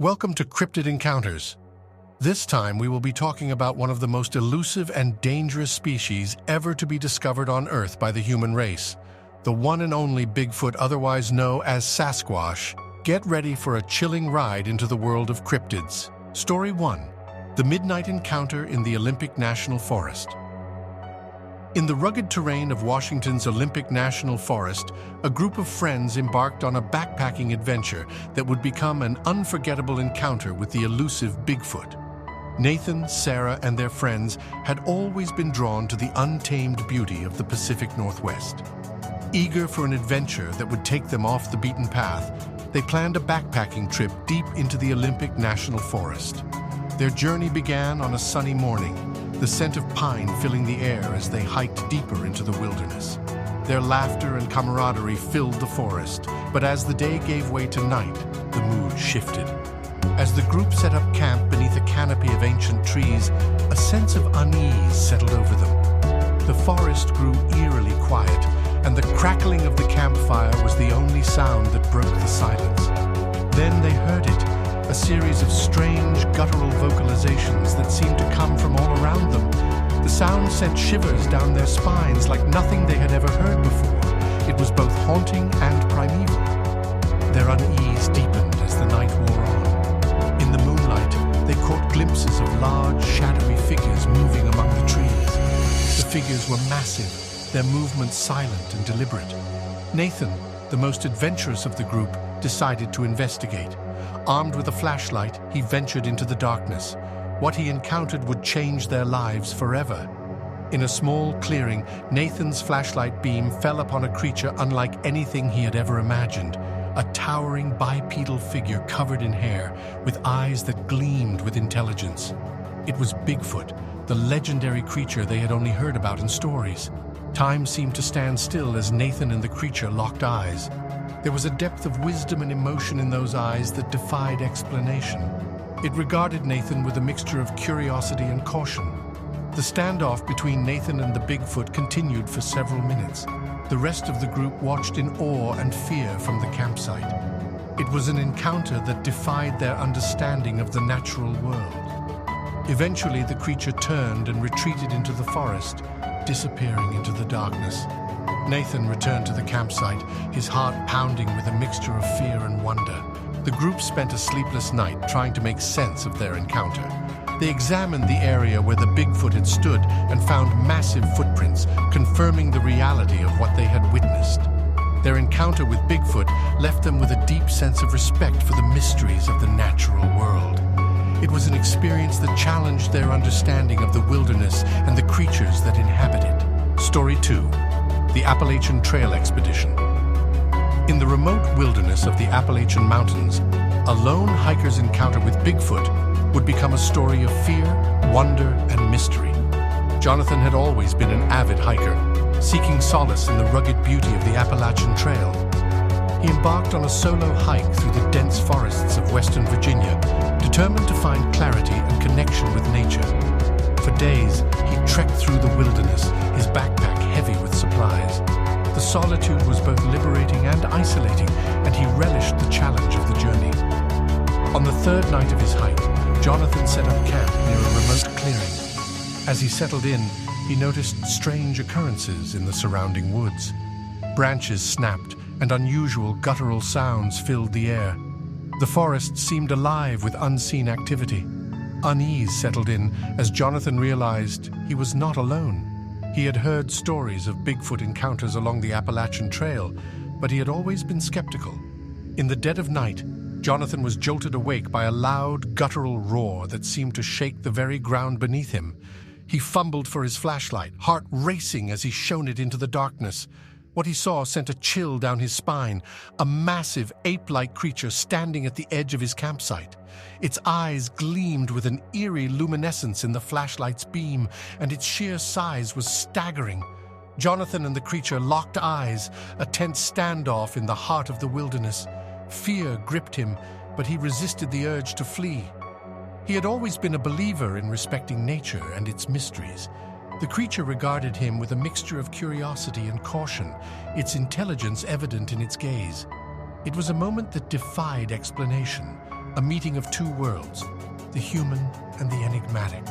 Welcome to Cryptid Encounters. This time we will be talking about one of the most elusive and dangerous species ever to be discovered on Earth by the human race, the one and only Bigfoot, otherwise known as Sasquatch. Get ready for a chilling ride into the world of cryptids. Story 1. The Midnight Encounter in the Olympic National Forest. In the rugged terrain of Washington's Olympic National Forest, a group of friends embarked on a backpacking adventure that would become an unforgettable encounter with the elusive Bigfoot. Nathan, Sarah, and their friends had always been drawn to the untamed beauty of the Pacific Northwest. Eager for an adventure that would take them off the beaten path, they planned a backpacking trip deep into the Olympic National Forest. Their journey began on a sunny morning, the scent of pine filling the air as they hiked deeper into the wilderness. Their laughter and camaraderie filled the forest, but as the day gave way to night, the mood shifted. As the group set up camp beneath a canopy of ancient trees, a sense of unease settled over them. The forest grew eerily quiet, and the crackling of the campfire was the only sound that broke the silence. Then they heard it, a series of strange, guttural vocalizations that seemed to come from all around them. The sound sent shivers down their spines like nothing they had ever heard before. It was both haunting and primeval. Their unease deepened as the night wore on. In the moonlight, they caught glimpses of large, shadowy figures moving among the trees. The figures were massive, their movements silent and deliberate. Nathan, the most adventurous of the group, decided to investigate. Armed with a flashlight, he ventured into the darkness. What he encountered would change their lives forever. In a small clearing, Nathan's flashlight beam fell upon a creature unlike anything he had ever imagined. A towering bipedal figure covered in hair, with eyes that gleamed with intelligence. It was Bigfoot, the legendary creature they had only heard about in stories. Time seemed to stand still as Nathan and the creature locked eyes. There was a depth of wisdom and emotion in those eyes that defied explanation. It regarded Nathan with a mixture of curiosity and caution. The standoff between Nathan and the Bigfoot continued for several minutes. The rest of the group watched in awe and fear from the campsite. It was an encounter that defied their understanding of the natural world. Eventually, the creature turned and retreated into the forest, disappearing into the darkness. Nathan returned to the campsite, his heart pounding with a mixture of fear and wonder. The group spent a sleepless night trying to make sense of their encounter. They examined the area where the Bigfoot had stood and found massive footprints, confirming the reality of what they had witnessed. Their encounter with Bigfoot left them with a deep sense of respect for the mysteries of the natural world. It was an experience that challenged their understanding of the wilderness and the creatures that inhabit it. Story 2. The Appalachian Trail Expedition. In the remote wilderness of the Appalachian Mountains, a lone hiker's encounter with Bigfoot would become a story of fear, wonder, and mystery. Jonathan had always been an avid hiker, seeking solace in the rugged beauty of the Appalachian Trail. He embarked on a solo hike through the dense forests of Western Virginia, determined to find clarity and connection with nature. For days, he trekked through the wilderness, his backpack heavy with supplies. The solitude was both liberating and isolating, and he relished the challenge of the journey. On the third night of his hike, Jonathan set up camp near a remote clearing. As he settled in, he noticed strange occurrences in the surrounding woods. Branches snapped, and unusual guttural sounds filled the air. The forest seemed alive with unseen activity. Unease settled in as Jonathan realized he was not alone. He had heard stories of Bigfoot encounters along the Appalachian Trail, but he had always been skeptical. In the dead of night, Jonathan was jolted awake by a loud, guttural roar that seemed to shake the very ground beneath him. He fumbled for his flashlight, heart racing as he shone it into the darkness. What he saw sent a chill down his spine, a massive ape-like creature standing at the edge of his campsite. Its eyes gleamed with an eerie luminescence in the flashlight's beam, and its sheer size was staggering. Jonathan and the creature locked eyes, a tense standoff in the heart of the wilderness. Fear gripped him, but he resisted the urge to flee. He had always been a believer in respecting nature and its mysteries. The creature regarded him with a mixture of curiosity and caution, its intelligence evident in its gaze. It was a moment that defied explanation, a meeting of two worlds, the human and the enigmatic.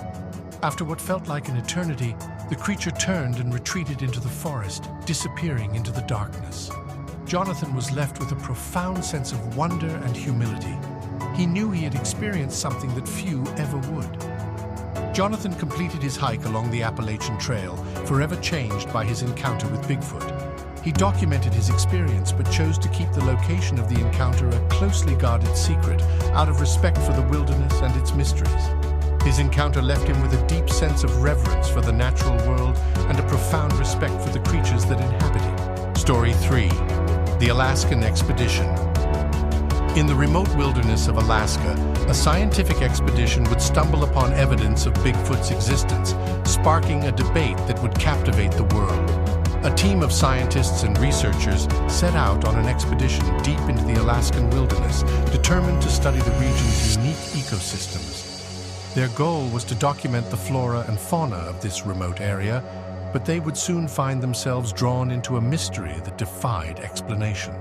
After what felt like an eternity, the creature turned and retreated into the forest, disappearing into the darkness. Jonathan was left with a profound sense of wonder and humility. He knew he had experienced something that few ever would. Jonathan completed his hike along the Appalachian Trail, forever changed by his encounter with Bigfoot. He documented his experience but chose to keep the location of the encounter a closely guarded secret out of respect for the wilderness and its mysteries. His encounter left him with a deep sense of reverence for the natural world and a profound respect for the creatures that inhabit it. Story 3. The Alaskan Expedition. In the remote wilderness of Alaska, a scientific expedition would stumble upon evidence of Bigfoot's existence, sparking a debate that would captivate the world. A team of scientists and researchers set out on an expedition deep into the Alaskan wilderness, determined to study the region's unique ecosystems. Their goal was to document the flora and fauna of this remote area, but they would soon find themselves drawn into a mystery that defied explanation.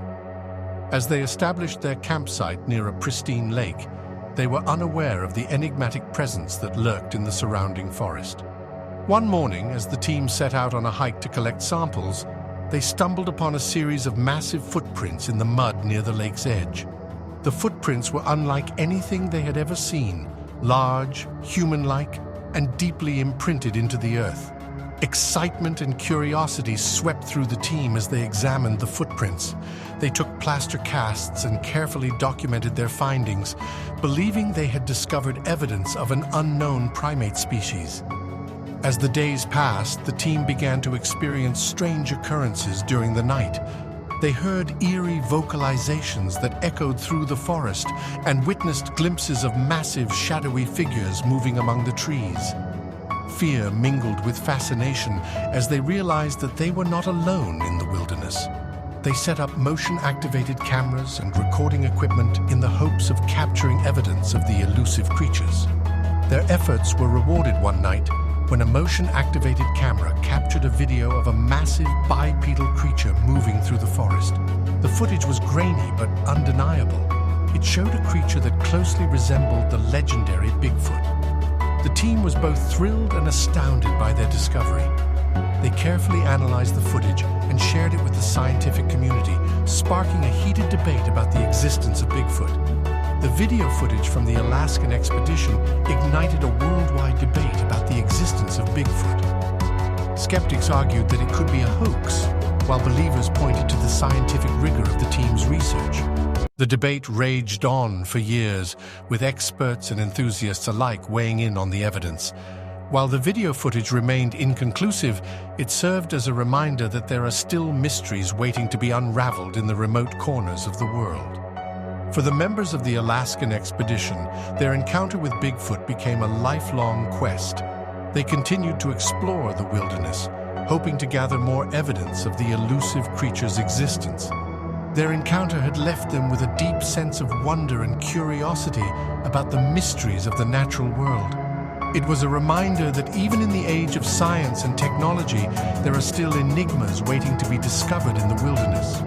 As they established their campsite near a pristine lake, they were unaware of the enigmatic presence that lurked in the surrounding forest. One morning, as the team set out on a hike to collect samples, they stumbled upon a series of massive footprints in the mud near the lake's edge. The footprints were unlike anything they had ever seen, large, human-like, and deeply imprinted into the earth. Excitement and curiosity swept through the team as they examined the footprints. They took plaster casts and carefully documented their findings, believing they had discovered evidence of an unknown primate species. As the days passed, the team began to experience strange occurrences during the night. They heard eerie vocalizations that echoed through the forest and witnessed glimpses of massive, shadowy figures moving among the trees. Fear mingled with fascination as they realized that they were not alone in the wilderness. They set up motion-activated cameras and recording equipment in the hopes of capturing evidence of the elusive creatures. Their efforts were rewarded one night when a motion-activated camera captured a video of a massive bipedal creature moving through the forest. The footage was grainy but undeniable. It showed a creature that closely resembled the legendary Bigfoot. The team was both thrilled and astounded by their discovery. They carefully analyzed the footage and shared it with the scientific community, sparking a heated debate about the existence of Bigfoot. The video footage from the Alaskan expedition ignited a worldwide debate about the existence of Bigfoot. Skeptics argued that it could be a hoax, while believers pointed to the scientific rigor of the team's research. The debate raged on for years, with experts and enthusiasts alike weighing in on the evidence. While the video footage remained inconclusive, it served as a reminder that there are still mysteries waiting to be unraveled in the remote corners of the world. For the members of the Alaskan expedition, their encounter with Bigfoot became a lifelong quest. They continued to explore the wilderness, hoping to gather more evidence of the elusive creature's existence. Their encounter had left them with a deep sense of wonder and curiosity about the mysteries of the natural world. It was a reminder that even in the age of science and technology, there are still enigmas waiting to be discovered in the wilderness.